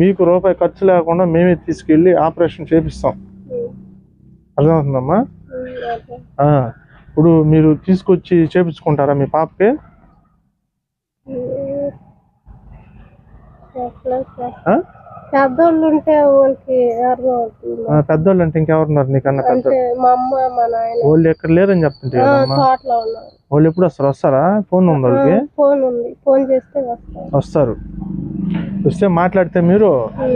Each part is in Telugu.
మీకు రూపాయి ఖర్చు లేకుండా మేమే తీసుకెళ్ళి ఆపరేషన్ చేపిస్తాం. అర్థమవుతుందమ్మా? ఇప్పుడు మీరు తీసుకొచ్చి చేపించుకుంటారా మీ పాపకి? పెద్దోళ్ళు అంటే ఇంకెవరున్నారు నీకన్నా పెద్ద? వాళ్ళు ఎక్కడ లేరని చెప్తుంటే వాళ్ళు ఎప్పుడు వస్తారా? ఫోన్ ఉంది వాళ్ళకి? వస్తారు. వస్తే మాట్లాడితే మీరు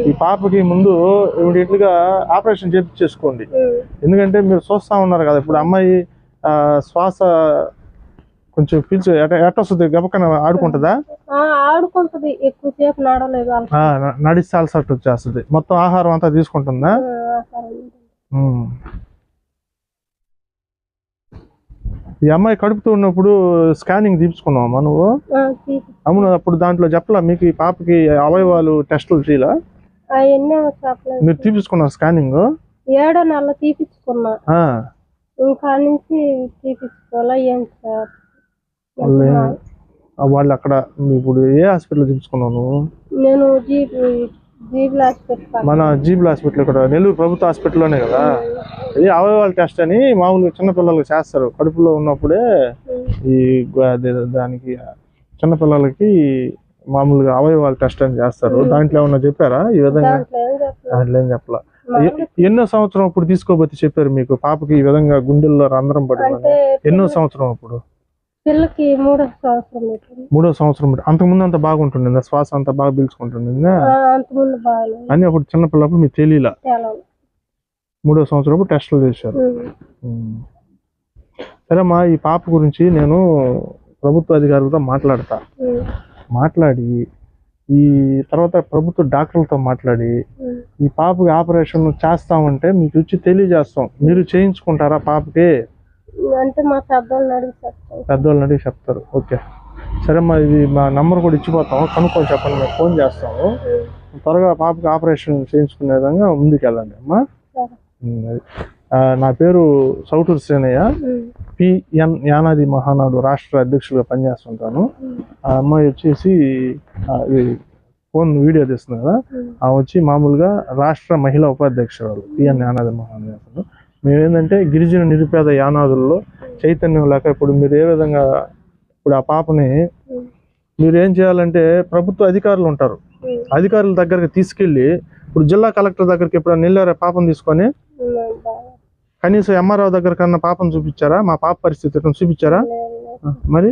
ఈ పాపకి ముందు ఇమీడియట్గా ఆపరేషన్ చేపించేసుకోండి. ఎందుకంటే మీరు చూస్తా ఉన్నారు కదా, ఇప్పుడు అమ్మాయి శ్వాస కొంచెం పీల్చు ఎట్ట వస్తుంది, గబక్కన ఆడుకుంటుందా? ఆడుకుంటది, ఎక్కువసేపు నడిస్తే అలసట వచ్చేస్తుంది. మొత్తం ఆహారం అంతా తీసుకుంటుందా? ఈ అమ్మాయి కడుపుతూ ఉన్నప్పుడు స్కానింగ్ తీపించుకున్నావమ్మా నువ్వు? అవును. అప్పుడు దాంట్లో చెప్పలా మీకు ఈ పాపకి అవయవాలు టెస్టులు చేయలా? మీరు తీపించుకున్నారు స్కానింగ్? 7వ నెల తీపించుకున్నా. ఇంకా నుంచి తీపించుకోవాలా ఏం సార్? వాళ్ళు అక్కడ ఇప్పుడు ఏ హాస్పిటల్ చూపించుకున్నావు నువ్వు? నేను మన జీబుల్ హాస్పిటల్, ఇక్కడ నెల్లూరు ప్రభుత్వ హాస్పిటల్లోనే కదా. ఇది అవయవాల టెస్ట్ అని మామూలుగా చిన్నపిల్లలకి చేస్తారు. కడుపులో ఉన్నప్పుడే ఈ దానికి చిన్నపిల్లలకి మామూలుగా అవయవాల టెస్ట్ అని చేస్తారు. దాంట్లో ఏమన్నా చెప్పారా ఈ విధంగా? దాంట్లో ఏం చెప్పలా. ఎన్నో సంవత్సరం అప్పుడు తీసుకోబోతే చెప్పారు మీకు పాపకి ఈ విధంగా గుండెల్లో రంధ్రం పడిందని? ఎన్నో సంవత్సరం అప్పుడు? పిల్లకి 3వ సంవత్సరం. అంతకుముందు అంత బాగుంటుండే, శ్వాస అంతా బాగా పీల్చుకుంటుండే అని అప్పుడు చిన్నపిల్లప్పుడు మీకు తెలియలా? 3వ సంవత్సరం టెస్టులు చేశారు. సరేమ్మా, ఈ పాప గురించి నేను ప్రభుత్వ అధికారులతో మాట్లాడి ఈ తర్వాత ప్రభుత్వ డాక్టర్లతో మాట్లాడి ఈ పాపకి ఆపరేషన్ చేస్తామంటే మీకు వచ్చి తెలియజేస్తాం. మీరు చేయించుకుంటారా పాపకి? అంటే మా పెద్దోళ్ళని అడిగి చెప్తారు. ఓకే సరేమ్మా, ఇది మా నంబర్ కూడా ఇచ్చిపోతాము, కనుక్కొని చెప్పండి, మేము ఫోన్ చేస్తాము. త్వరగా పాపకి ఆపరేషన్ చేయించుకునే విధంగా ముందుకు వెళ్ళండి అమ్మా. నా పేరు సౌటూరు శ్రేణయ్య, పిఎన్ యానాది మహానాడు రాష్ట్ర అధ్యక్షులుగా పనిచేస్తుంటాను. ఆ అమ్మాయి వచ్చేసి ఫోన్ వీడియో తీస్తుంది కదా, ఆమె వచ్చి మామూలుగా రాష్ట్ర మహిళా ఉపాధ్యక్షురాలు పిఎన్ యానాది మహానాడు. మేమేంటంటే గిరిజన నిరుపేద యానాదుల్లో చైతన్యం లేక ఇప్పుడు మీరు ఏ విధంగా ఇప్పుడు ఆ పాపని మీరు ఏం చేయాలంటే ప్రభుత్వ అధికారులు ఉంటారు, అధికారుల దగ్గరికి తీసుకెళ్ళి ఇప్పుడు జిల్లా కలెక్టర్ దగ్గరికి ఎప్పుడైనా వెళ్ళారా పాపను తీసుకొని? కనీసం ఎంఆర్ఓ దగ్గర కన్నా పాపను చూపించారా? మా పాప పరిస్థితి చూపించారా? మరి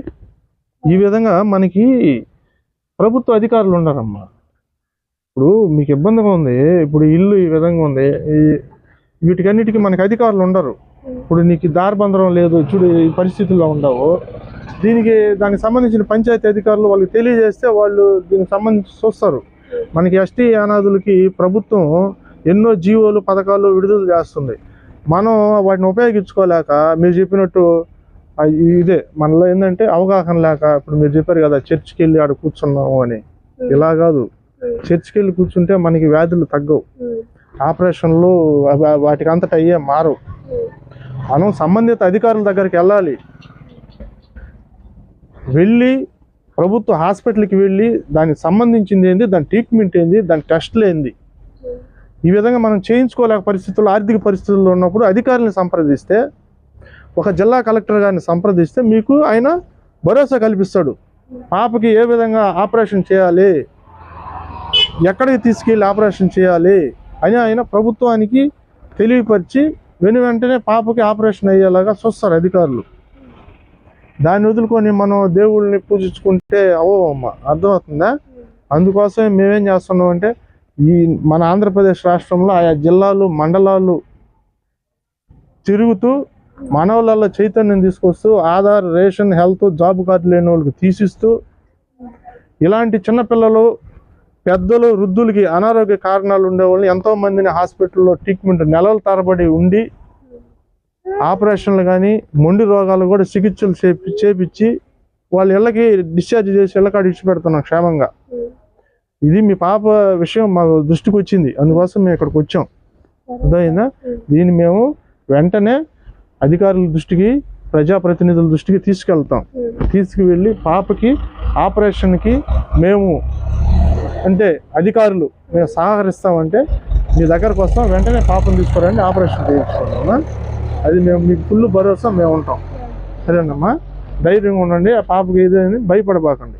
ఈ విధంగా మనకి ప్రభుత్వ అధికారులు ఉన్నారమ్మా. ఇప్పుడు మీకు ఇబ్బందిగా ఉంది, ఇప్పుడు ఇల్లు ఈ విధంగా ఉంది, వీటికన్నిటికీ మనకి అధికారులు ఉండరు. ఇప్పుడు నీకు దారిబంధరం లేదు, చూడు ఈ పరిస్థితుల్లో ఉండవు. దానికి సంబంధించిన పంచాయతీ అధికారులు వాళ్ళకి తెలియజేస్తే వాళ్ళు దీనికి సంబంధించి చూస్తారు. మనకి ఎస్టీ యానాదులకి ప్రభుత్వం ఎన్నో జీవోలు పథకాలు విడుదల చేస్తుంది. మనం వాటిని ఉపయోగించుకోలేక మీరు చెప్పినట్టు ఇదే మనలో ఏంటంటే అవగాహన లేక, ఇప్పుడు మీరు చెప్పారు కదా చర్చికి వెళ్ళి ఆడ కూర్చున్నాము అని, ఇలా కాదు. చర్చికి వెళ్ళి కూర్చుంటే మనకి వ్యాధులు తగ్గవు, ఆపరేషన్లు వాటికి అంతటా అయ్యే మారు. మనం సంబంధిత అధికారుల దగ్గరికి వెళ్ళి ప్రభుత్వ హాస్పిటల్కి వెళ్ళి దానికి సంబంధించింది ఏంది, దాని ట్రీట్మెంట్ ఏంది, దాని టెస్టులు ఏంది, ఈ విధంగా మనం చేయించుకోలేక పరిస్థితుల్లో ఆర్థిక పరిస్థితుల్లో ఉన్నప్పుడు అధికారులను సంప్రదిస్తే, ఒక జిల్లా కలెక్టర్ గారిని సంప్రదిస్తే మీకు ఆయన భరోసా కల్పిస్తాడు. పాపకి ఏ విధంగా ఆపరేషన్ చేయాలి, ఎక్కడికి తీసుకెళ్ళి ఆపరేషన్ చేయాలి అని ఆయన ప్రభుత్వానికి తెలియపరిచి వెంటనే పాపకి ఆపరేషన్ అయ్యేలాగా చూస్తారు అధికారులు. దాన్ని వదులుకొని మనం దేవుళ్ళని పూజించుకుంటే అవ్వమ్మ, అర్థమవుతుందా? అందుకోసమే మేమేం చేస్తున్నాం అంటే ఈ మన ఆంధ్రప్రదేశ్ రాష్ట్రంలో ఆయా జిల్లాలు మండలాలు తిరుగుతూ మనవలలో చైతన్యం తీసుకొస్తూ Aadhaar, ration, health, job card లేని వాళ్ళకి తీసిస్తూ ఇలాంటి చిన్నపిల్లలు, పెద్దలు, వృద్ధులకి అనారోగ్య కారణాలు ఉండే వాళ్ళని ఎంతోమందిని హాస్పిటల్లో ట్రీట్మెంట్ నెలల తరబడి ఉండి ఆపరేషన్లు కానీ మొండి రోగాలు కూడా చికిత్సలు చేపించి వాళ్ళ ఇళ్ళకి డిశ్చార్జ్ చేసి ఇళ్ళకాడ ఇచ్చిపెడుతున్నాం క్షేమంగా. ఇది మీ పాప విషయం మా దృష్టికి వచ్చింది, అందుకోసం మేము ఇక్కడికి వచ్చాం. అర్థమైందా? దీన్ని మేము వెంటనే అధికారుల దృష్టికి, ప్రజాప్రతినిధుల దృష్టికి తీసుకువెళ్తాం. తీసుకువెళ్ళి పాపకి ఆపరేషన్కి మేము అంటే అధికారులు మేము సహకరిస్తామంటే మీ దగ్గరకు వస్తాం, వెంటనే పాపను తీసుకురండి, ఆపరేషన్ చేయించుకోండి. అది మేము మీకు ఫుల్ భరోసా మేము ఉంటాం. సరేనమ్మా, ధైర్యంగా ఉండండి. ఆ పాపకి ఏదైనా భయపడబాకండి.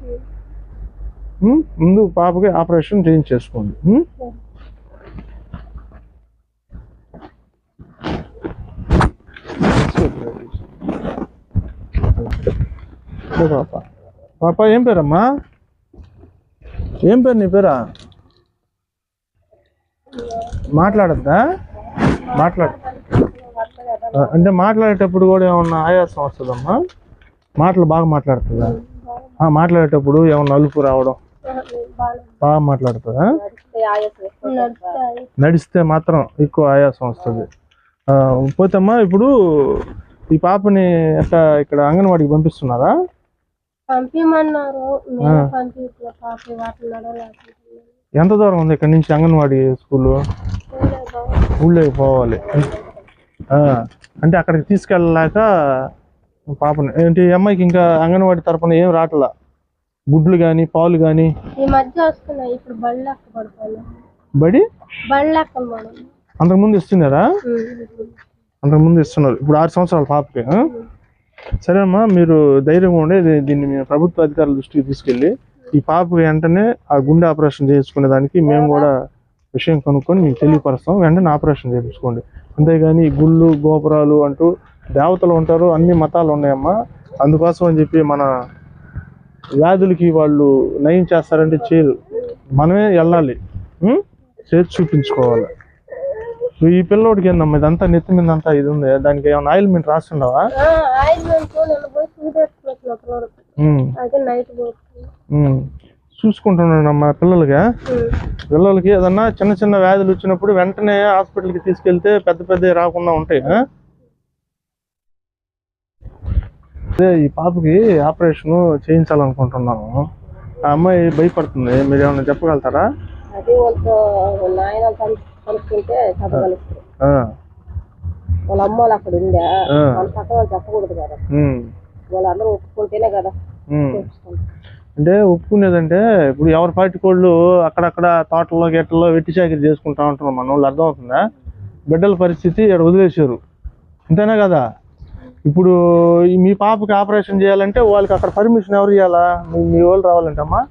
ముందు పాపకి ఆపరేషన్ చేయించేసుకోండి. పాప పాప ఏం పేరమ్మా? ఏం పేరు నీ పేరా? మాట్లాడద్దా? అంటే మాట్లాడేటప్పుడు కూడా ఏమన్నా ఆయాసం వస్తుందమ్మా? మాటలు బాగా మాట్లాడుతుందా? మాట్లాడేటప్పుడు ఏమన్నా అలుపు రావడం? బాగా మాట్లాడుతుందా? నడిస్తే మాత్రం ఎక్కువ ఆయాసం వస్తుంది. పోతమ్మా, ఇప్పుడు ఈ పాపని ఇక్కడ అంగన్వాడికి పంపిస్తున్నారా? పంపిమన్నారు. ఎంత దూరం ఉంది ఇక్కడ నుంచి అంగన్వాడి స్కూలు? ఊళ్ళోకి పోవాలి. అంటే అక్కడికి తీసుకెళ్ళలేక పాపని ఏంటి అమ్మాయికి ఇంకా అంగన్వాడి తరపున ఏం రావట్లా? గుడ్లు కానీ పాలు కానీ ఈ మధ్య వస్తున్నాయి. ఇప్పుడు బళ్ళెక్క పడుతుంది. బళ్ళెక్క అంతకుముందు ఇస్తున్నారా? అంతకుముందు ఇస్తున్నారు. ఇప్పుడు 6 సంవత్సరాల పాపకి. సరే అమ్మా, మీరు ధైర్యంగా ఉండే దీన్ని మేము ప్రభుత్వ అధికారుల దృష్టికి తీసుకెళ్ళి ఈ పాపకి వెంటనే ఆ గుండె ఆపరేషన్ చేసుకునే దానికి మేము కూడా విషయం కనుక్కొని మీకు తెలియపరుస్తాం. వెంటనే ఆపరేషన్ చేయించుకోండి. అంతేగాని గుళ్ళు గోపురాలు అంటూ దేవతలు ఉంటారు, అన్ని మతాలు ఉన్నాయమ్మా. అందుకోసం అని చెప్పి మన వ్యాధులకి వాళ్ళు నయం చేస్తారంటే చేయరు. మనమే వెళ్ళాలి, చేసి చూపించుకోవాలి. ఈ పిల్లోడికి ఏందమ్మా ఇదంతా నెత్తి మీద అంతా ఇది ఉంది, దానికి ఏమైనా ఆయిల్మెంట్ రాస్తుండవా? చూసుకుంటున్నానమ్మా. పిల్లలకి ఏదన్నా చిన్న చిన్న వ్యాధులు వచ్చినప్పుడు వెంటనే హాస్పిటల్కి తీసుకెళ్తే పెద్ద రాకుండా ఉంటాయి. అదే ఈ పాపకి ఆపరేషన్ చేయించాలనుకుంటున్నాము. ఆ అమ్మాయి భయపడుతుంది, మీరు ఏమైనా చెప్పగలుగుతారా? వాళ్ళ అమ్మ వాళ్ళు అక్కడ ఉందా, వాళ్ళ పక్కన వాళ్ళు చెప్పకూడదు కదా, వాళ్ళందరూ ఒప్పుకుంటేనే కదా. అంటే ఒప్పుకునేదంటే ఇప్పుడు ఎవరి పార్టీ కోళ్ళు అక్కడక్కడ తోటల్లో గెట్టల్లో వెట్టి చాకిరి చేసుకుంటా ఉంటున్నాం మన వాళ్ళు. అర్థమవుతుందా? బిడ్డల పరిస్థితి ఇక్కడ వదిలేసారు, అంతేనా కదా? ఇప్పుడు మీ పాపకి ఆపరేషన్ చేయాలంటే వాళ్ళకి అక్కడ పర్మిషన్ ఎవరు ఇవ్వాలా? మీ వాళ్ళు రావాలంటే అమ్మా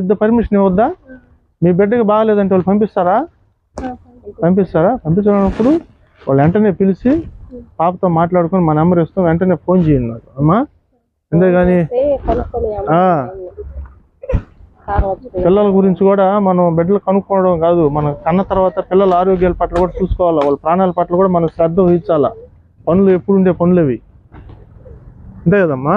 ఇద్దరు పర్మిషన్ ఇవ్వద్దా? మీ బిడ్డకి బాగాలేదంటే వాళ్ళు పంపిస్తారా? పంపించినప్పుడు వాళ్ళు వెంటనే పిలిచి పాపతో మాట్లాడుకొని మా నెంబర్ ఇస్తాం, వెంటనే ఫోన్ చేయండి నాకు అమ్మా. అంతేగాని పిల్లల గురించి కూడా మనం బిడ్డలు కనుక్కోవడం కాదు, మన కన్న తర్వాత పిల్లల ఆరోగ్యాల పట్ల కూడా చూసుకోవాలా, వాళ్ళ ప్రాణాల పట్ల కూడా మనం శ్రద్ధ వహించాలా. పనులు ఎప్పుడు ఉండే పనులు అవి, అంతే కదమ్మా.